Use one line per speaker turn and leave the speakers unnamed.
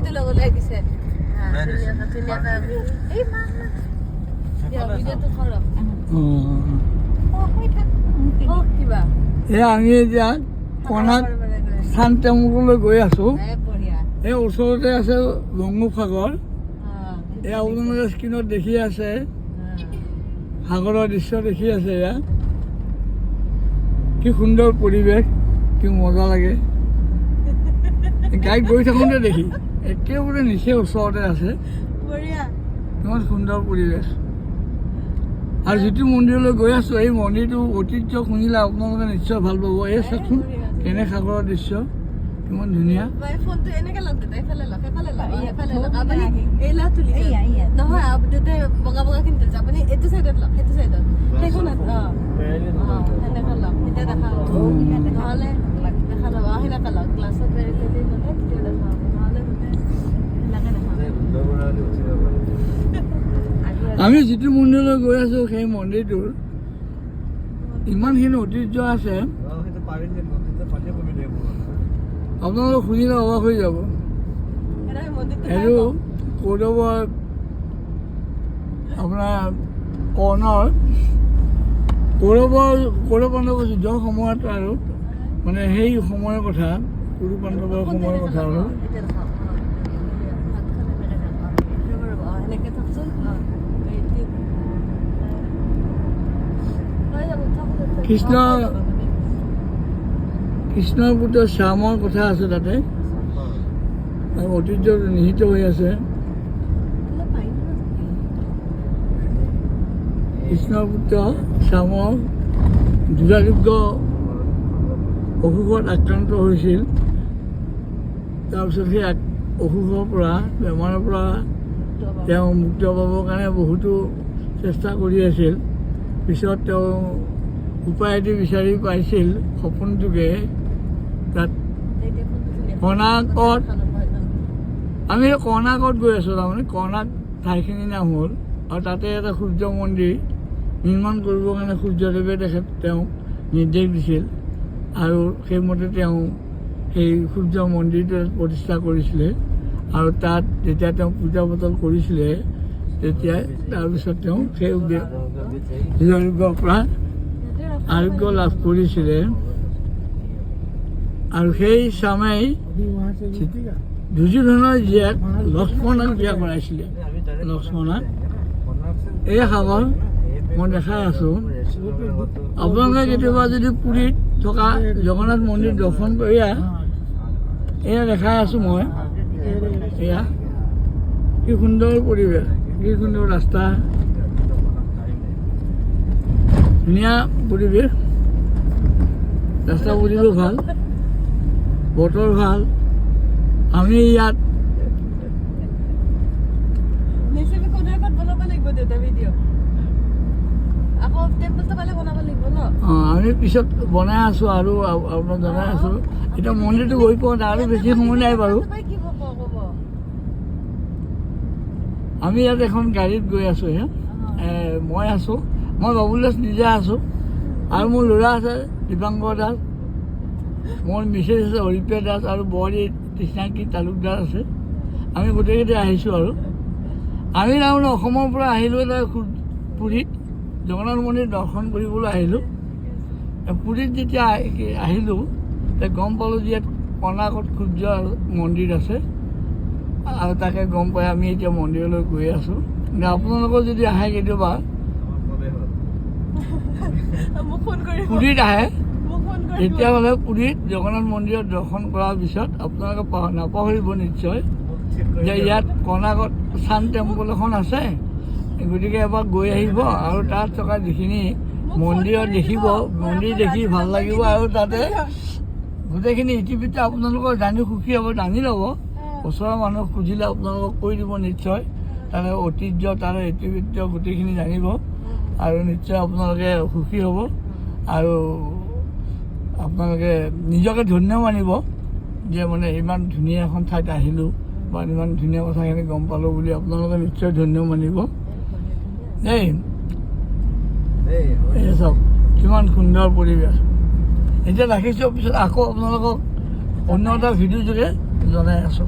লাইটো লগাই দিছে ধুনীয়াকৈ আমি এই মা ভিডিঅ'টো কৰক কিবা
আমি এতিয়া কণাক স্থান টেম্পললৈ গৈ আছোঁ এই ওচৰতে আছে বংগোপসাগৰ এই আপোনালোকে স্ক্ৰীণত দেখি আছে সাগৰৰ দৃশ্য দেখি আছে এয়া কি সুন্দৰ পৰিৱেশ কি মজা লাগে গাড়ীত গৈ থাকোঁতে দেখি একেবাৰে নিচেই ওচৰতে আছে ইমান সুন্দৰ পৰিৱেশ আৰু যিটো মন্দিৰলৈ গৈ আছোঁ এই মন্দিৰটো ঐতিহ্য শুনিলে আপোনালোকে নিশ্চয় ভাল পাব এই চাওকচোন কেনে সাগৰৰ দৃশ্য কিমান ধুনীয়া
ফোনটো এনেকৈ লগ দেউতা এইফালে লগ এইফালে লগ আপুনি এই লা তুলি নহয় দেউতাই বগা বগা কিনিতে যাব আপুনি এইটো চাইডত লগ সেইটো চাইডত সেইখনত সেনেকৈ লগ তেতিয়া দেখা হ'ব নহ'লে দেখা ল'ব সেনেকৈ লগ গ্লাছত বেৰিলে ল'লে তেতিয়া দেখা হ'ব নহ'লে সেনেকৈ দেখা হ'ব
আমি যিটো মন্দিৰলৈ গৈ আছোঁ সেই মন্দিৰটোৰ ইমানখিনি ঐতিহ্য আছে আপোনালোকে শুনিলে অবাক হৈ যাব এইটো কৌৰৱৰ আপোনাৰ কৌৰৱ পাণ্ডৱৰ যুদ্ধৰ সময়ত আৰু মানে সেই সময়ৰ কথা কুৰু পাণ্ডৱৰ সময়ৰ কথা আৰু কৃষ্ণৰ পুত্ৰ শ্যামৰ কথা আছে তাতে আৰু ঐতিহ্য নিহিত হৈ আছে কৃষ্ণৰ পুত্ৰ শ্যামৰ দুৰাৰোগ্য অসুখত আক্ৰান্ত হৈছিল তাৰপিছত সেই অসুখৰ পৰা বেমাৰৰ পৰা তেওঁ মুক্ত পাবৰ কাৰণে বহুতো চেষ্টা কৰি আছিল পিছত তেওঁ উপায় এটি বিচাৰি পাইছিল সপোনটোকে তাত কৰ্ণাকত আমি কৰ্ণাকত গৈ আছোঁ তাৰমানে কৰ্ণাক ঠাইখিনিৰ নাম হ'ল আৰু তাতে এটা সূৰ্য মন্দিৰ নিৰ্মাণ কৰিবৰ কাৰণে সূৰ্যদেৱে তেওঁক নিৰ্দেশ দিছিল আৰু সেইমতে তেওঁ সেই সূৰ্য মন্দিৰটো প্ৰতিষ্ঠা কৰিছিলে আৰু তাত যেতিয়া তেওঁ পূজা পাতল কৰিছিলে তেতিয়া তাৰপিছত তেওঁ সেই হৃদৰোগৰ পৰা আৰোগ্য লাভ কৰিছিলে আৰু সেই স্বামীয়ে দুৰ্যোধনৰ জীয়েক লক্ষ্মণক বিয়া কৰাইছিলে লক্ষ্মণক এই সাগৰ মই দেখাই আছোঁ আপোনালোকে কেতিয়াবা যদি পুৰীত থকা জগন্নাথ মন্দিৰ দৰ্শন কৰি এয়া দেখাই আছোঁ মই এয়া কি সুন্দৰ পৰিৱেশ কি সুন্দৰ ৰাস্তা ধুনীয়া পৰিৱেশ ৰাস্তা পদূলিও ভাল বতৰ ভাল আমি ইয়াত আমি পিছত বনাই আছোঁ আৰু আপোনাক জনাই আছোঁ এতিয়া মন্দিৰটো গৈ পোৱাত আৰু বেছি সময় নাই বাৰু আমি ইয়াত এখন গাড়ীত গৈ আছোঁ মই আছোঁ মই বাবুল দাস নিজে আছোঁ আৰু মোৰ ল'ৰা আছে দীপাংকৰ দাস মোৰ মিছেছ আছে হৰিপ্ৰিয়া দাস আৰু বোৱাৰী কৃষ্ণাংকী তালুকদাৰ আছে আমি গোটেইকেইটা আহিছোঁ আৰু আমি তাৰমানে অসমৰ পৰা আহিলোঁ এটা পুৰীত জগন্নাথ মন্দিৰ দৰ্শন কৰিবলৈ আহিলোঁ পুৰীত যেতিয়া আহিলোঁ গম পালোঁ যে ইয়াত কৰ্ণাকত সূৰ্য মন্দিৰ আছে আৰু তাকে গম পাই আমি এতিয়া মন্দিৰলৈ গৈ আছোঁ আপোনালোকৰ যদি আহে কেতিয়াবা পুৰীত আহে তেতিয়াহ'লে পুৰীত জগন্নাথ মন্দিৰত দৰ্শন কৰাৰ পিছত আপোনালোকে নাপাহৰিব নিশ্চয় যে ইয়াত কৰ্ণাকত চান টেম্পল এখন আছে গতিকে এবাৰ গৈ আহিব আৰু তাত থকা যিখিনি মন্দিৰত দেখিব মন্দিৰ দেখি ভাল লাগিব আৰু তাতে গোটেইখিনি ইতিমধ্যে আপোনালোকৰ জানি সুখী হ'ব জানি ল'ব ওচৰৰ মানুহক খুজিলে আপোনালোকক কৈ দিব নিশ্চয় তাৰে ঐতিহ্য তাৰে ইতিমধ্য গোটেইখিনি জানিব আৰু নিশ্চয় আপোনালোকে সুখী হ'ব আৰু আপোনালোকে নিজকে ধন্য মানিব যে মানে ইমান ধুনীয়া এখন ঠাইত আহিলোঁ বা ইমান ধুনীয়া কথাখিনি গম পালোঁ বুলি আপোনালোকে নিশ্চয় ধন্য মানিব দেই এই চাওক কিমান সুন্দৰ পৰিৱেশ এতিয়া ৰাখিছোঁ পিছত আকৌ আপোনালোকক অন্য এটা ভিডিঅ' যোগে জনাই আছোঁ